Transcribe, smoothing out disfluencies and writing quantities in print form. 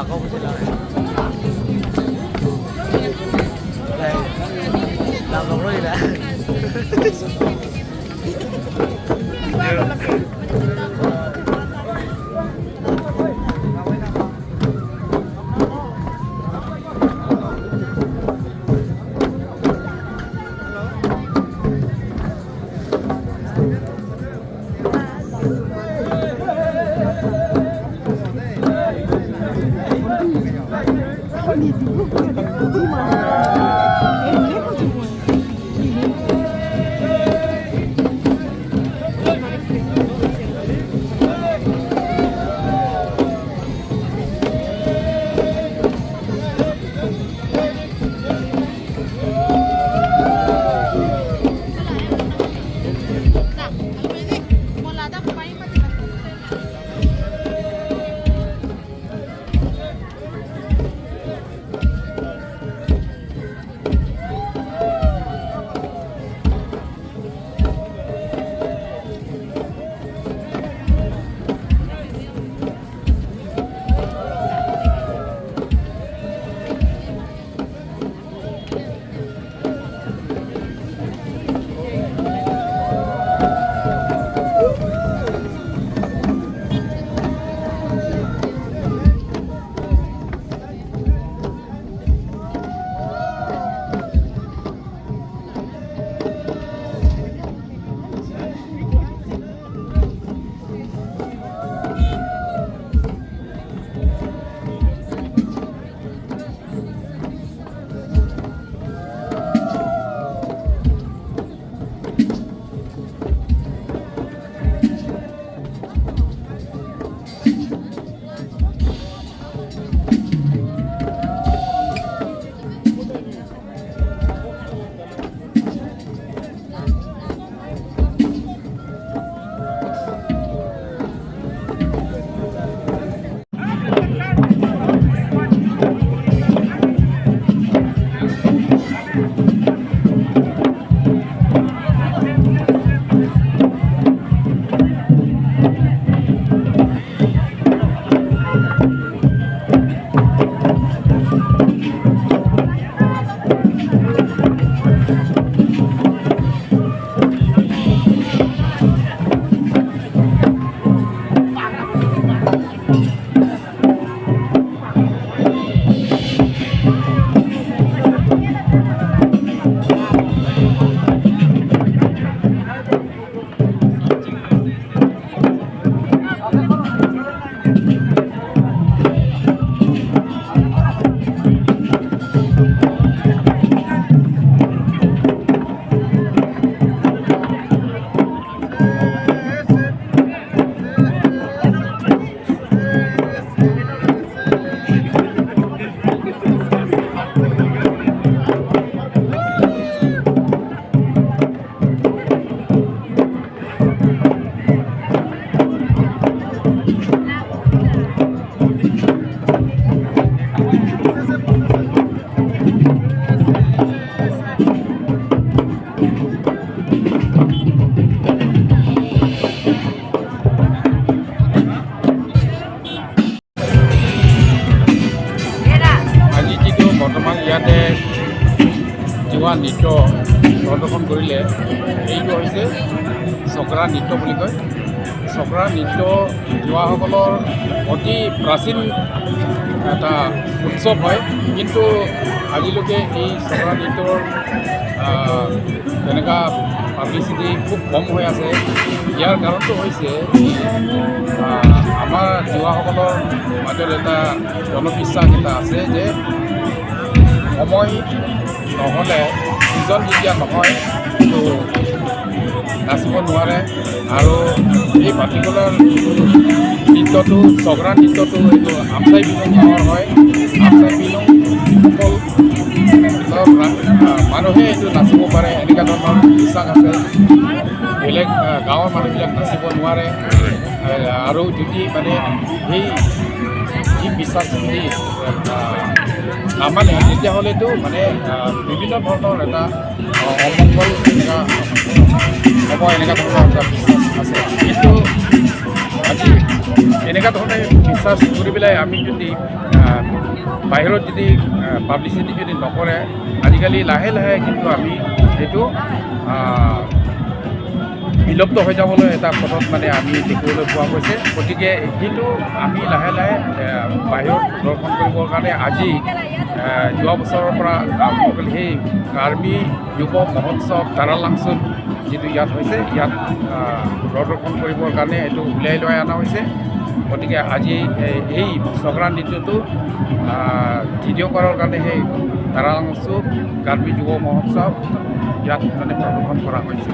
আকৌ বুজিলা làm lòng rồi đã যোৱা নৃত্য প্ৰদৰ্শন কৰিলে এইটো হৈছে চকৰা নৃত্য বুলি কয়। চকৰা নৃত্য যোৱাসকলৰ অতি প্ৰাচীন এটা উৎসৱ হয়, কিন্তু আজিলৈকে এই চকৰা নৃত্যৰ তেনেকুৱা পাব্লিচিটি খুব কম হৈ আছে। ইয়াৰ কাৰণটো হৈছে আমাৰ যোৱাসকলৰ মাজত এটা জনবিশ্বাস এটা আছে যে সময় নহ'লে ছিজন যেতিয়া নহয় তো নাচিব নোৱাৰে। আৰু এই পাৰ্টিকুলাৰ নৃত্যটো চকৰা নৃত্যটো এইটো আমচাই বিলুং গাঁৱৰ হয়। আমচাই বিলুং অকল মানুহে এইটো নাচিব পাৰে এনেকুৱা ধৰণৰ বিশ্বাস আছে। বেলেগ গাঁৱৰ মানুহবিলাক নাচিব নোৱাৰে। আৰু যদি মানে সেই বিশ্বাস যদি নামানে তেতিয়াহ'লেতো মানে বিভিন্ন ধৰণৰ এটা অমংগল এনেকুৱা হ'ব, এনেকুৱা ধৰণৰ এটা বিশ্বাস আছে। কিন্তু আজি এনেকুৱা ধৰণে বিশ্বাস কৰি পেলাই আমি যদি বাহিৰত যদি পাব্লিচিটি যদি নকৰে আজিকালি লাহে লাহে কিন্তু আমি সেইটো বিলুপ্ত হৈ যাবলৈ এটা পথত মানে আমি দেখিবলৈ পোৱা গৈছে। গতিকে সেইটো আমি লাহে লাহে বাহিৰত দৰ্শন কৰিবৰ কাৰণে আজি যোৱা বছৰৰ পৰা আৰম্ভ কৰি সেই কাৰ্বি যুৱ মহোৎসৱ তাৰালাংচুত যিটো ইয়াত হৈছে ইয়াত প্ৰদৰ্শন কৰিবৰ কাৰণে এইটো উলিয়াই লৈ অনা হৈছে। গতিকে আজি এই সংক্ৰান্তিটো তৃতীয়বাৰৰ কাৰণে সেই তাৰালাংচু কাৰ্বি যুৱ মহোৎসৱ ইয়াত মানে প্ৰদৰ্শন কৰা হৈছে।